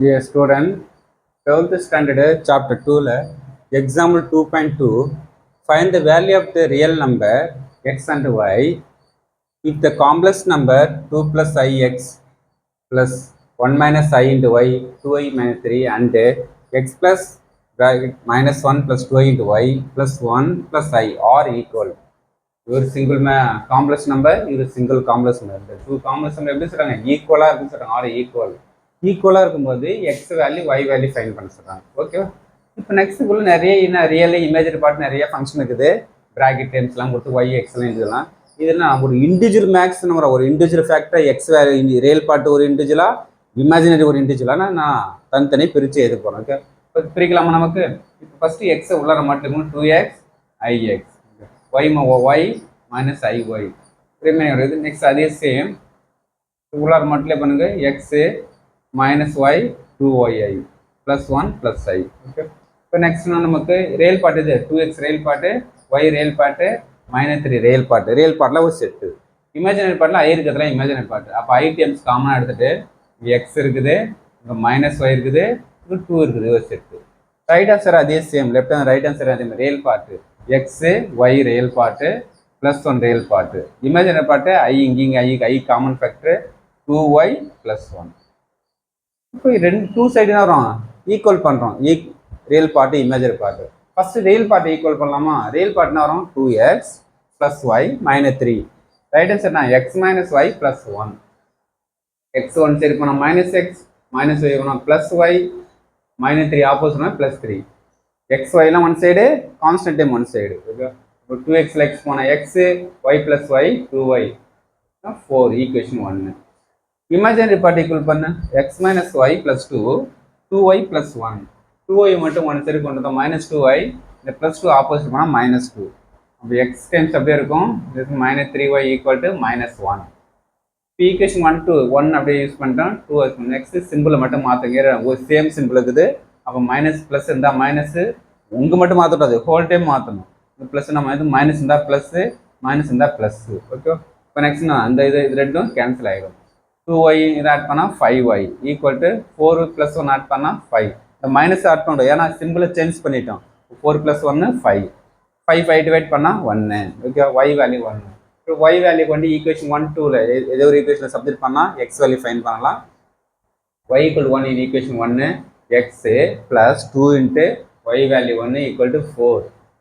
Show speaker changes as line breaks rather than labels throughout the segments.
Dear student, 12th standard chapter 2 example 2.2 find the value of the real number x and y if the complex number 2 plus ix plus 1 minus I into y 2i minus 3 and x plus minus 1 plus 2i into y plus 1 plus I are equal. ஒரு single complex number, இது single complex number. இந்த two complex number எப்படி சொல்கிறாங்க? ஈக்குவலாக இருக்குன்னு சொல்கிறாங்க. Are ஈக்குவலாக இருக்கும்போது x value y value find பண்ண சொல்கிறாங்க. ஓகேவா? இப்போ நெக்ஸ்ட்டுக்குள்ள நிறைய இன்னும் ரியல் இமேஜரி பார்ட் நிறைய ஃபங்க்ஷன் இருக்குது. ப்ராக்கெட் டெர்ம்ஸ்லாம் கொடுத்து ஒய் எக்ஸ்லாம் இதெல்லாம் இதெல்லாம் ஒரு இண்டிவிஜுவல் மேக்ஸ் நம்ம ஒரு individual factor X value real part ஒரு இண்டிவிஜுவலாக இமேஜினரி ஒரு இண்டிவிஜுவலாக நான் தனித்தனியாக பிரித்து எழுத போகிறேன். ஓகே, இப்போ பிரிக்கலாமா நமக்கு? இப்போ ஃபஸ்ட்டு எக்ஸை உள்ளார மட்டும் 2x ix y minus iy remaining வருது. நெக்ஸ்ட் அதே சேம் உள்ளார மல்டிப்ளை பண்ணுங்க. X minus y 2yi plus 1 plus i. Okay, இப்போ நெக்ஸ்ட்னா நமக்கு ரியல் பார்ட் இது 2x real part, y real part, -3 real part. Real பார்ட்டில் ஒரு செட்டு. இமேஜினரி பார்ட்டில் ஐ இருக்கிறதுல இமேஜினரி பார்ட்டு. அப்போ ஐ டேர்ம்ஸ் காமனாக எடுத்துகிட்டு இங்கே எக்ஸ் இருக்குது, இங்கே மைனஸ் ஒய் இருக்குது, இங்கே 2 இருக்குது, ஒரு செட்டு. ரைட் ஆன்சர் அதே same. Left hand right answer அதே மாதிரி real part x y real part plus 1 real part. Imaginary part i இங்கே i common factor 2y plus 1. இப்போ ரெண்டு டூ சைடு தான் வரும், ஈக்குவல் பண்ணுறோம். Real part imaginary part. First real part equal பண்ணலாமா? Real பார்ட்னா வரும் 2x ப்ளஸ் ஒய் -3. ரைட் ஆன்சர்னா x minus y plus 1. X one side போனால் மைனஸ் எக்ஸ், மைனஸ் ஒய் போனால் ப்ளஸ் ஒய், -3 ஆப்போசிட்னா ப்ளஸ் 3. எக்ஸ் ஒய்லாம் one side, constant time one side. Okay, இப்போ 2x x போனால் x, y plus y 2y 4 equation 1. Imaginary part equal பண்ணு. X minus y plus 2, 2y plus 1. 2y மட்டும் one side கொண்டு வந்தோம் -2y, இந்த plus 2 opposite போனால் -2. அப்போ எக்ஸ் டைம்ஸ் அப்படியே இருக்கும், -3y equal to -1. Equation 1 to 1 அப்படியே யூஸ் பண்ணிட்டோம். 2 நெக்ஸ்ட் சிம்பிளை மட்டும் மாற்றுங்க. ஒரு சேம் சிம்பிள் இருக்குது. அப்போ மைனஸ் ப்ளஸ் இருந்தால் மைனஸு உங்கள் மட்டும் மாற்றக்கூடாது, ஹோல் டைம் மாற்றணும். ப்ளஸ் நம்ம இது மைனஸ் இருந்தால் ப்ளஸ்ஸு, மைனஸ் இருந்தால் ப்ளஸ்ஸு. ஓகே, இப்போ நெக்ஸ்ட் நான் அந்த இது ரெண்டும் கேன்சல் ஆகிடும். 2y இதை ஆட் பண்ணால் 5y ஈக்குவல் டு 4 + 1 ஆட் பண்ணால் 5. இந்த மைனஸ் ஆட் பண்ணுறோம், ஏன்னா சிம்பிளை சேஞ்ச் பண்ணிட்டோம். 4 + 1 5, 5 டிவைட் பண்ணால் 1. Okay, y value 1. இப்போ ஒய் வேல்யூ கொண்டு ஈக்குவேஷன் 1 2ல் ஏதோ ஒரு ஈக்குவேஷனில் சப்ஜெக்ட் பண்ணால் எக்ஸ் வேல்யூ ஃபைன் பண்ணலாம். y = 1 in equation 1, x plus 2 into y value 1 equal to 4.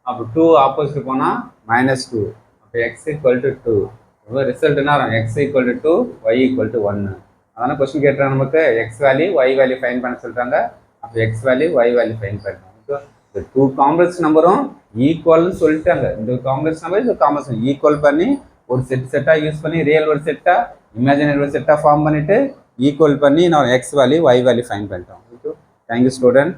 அப்போ 2 ஆப்போசிட் போனால் -2. அப்போ x = 2. இப்போ ரிசல்ட் என்ன வரும்? x = 2, y = 1. அதனால் கொஸ்டின் கேட்டாங்க நமக்கு x value y value find பண்ண சொல்கிறாங்க. அப்போ x value y value find பண்ணுறாங்க. இந்த டூ காம்ப்ளெக்ஸ் நம்பரும் ஈக்குவல்னு சொல்லிட்டாங்க. இந்த காம்ப்ளெக்ஸ் நம்பர் இந்த காம்ப்ளெக்ஸ் ஈக்குவல் பண்ணி ஒரு செட்டாக யூஸ் பண்ணி ரியல் ஒரு செட்டாக இமேஜினரி ஒரு செட்டாக ஃபார்ம் பண்ணிவிட்டு ஈக்குவல் பண்ணி நான் x value y value find பண்ணிட்டோம். Thank you, student.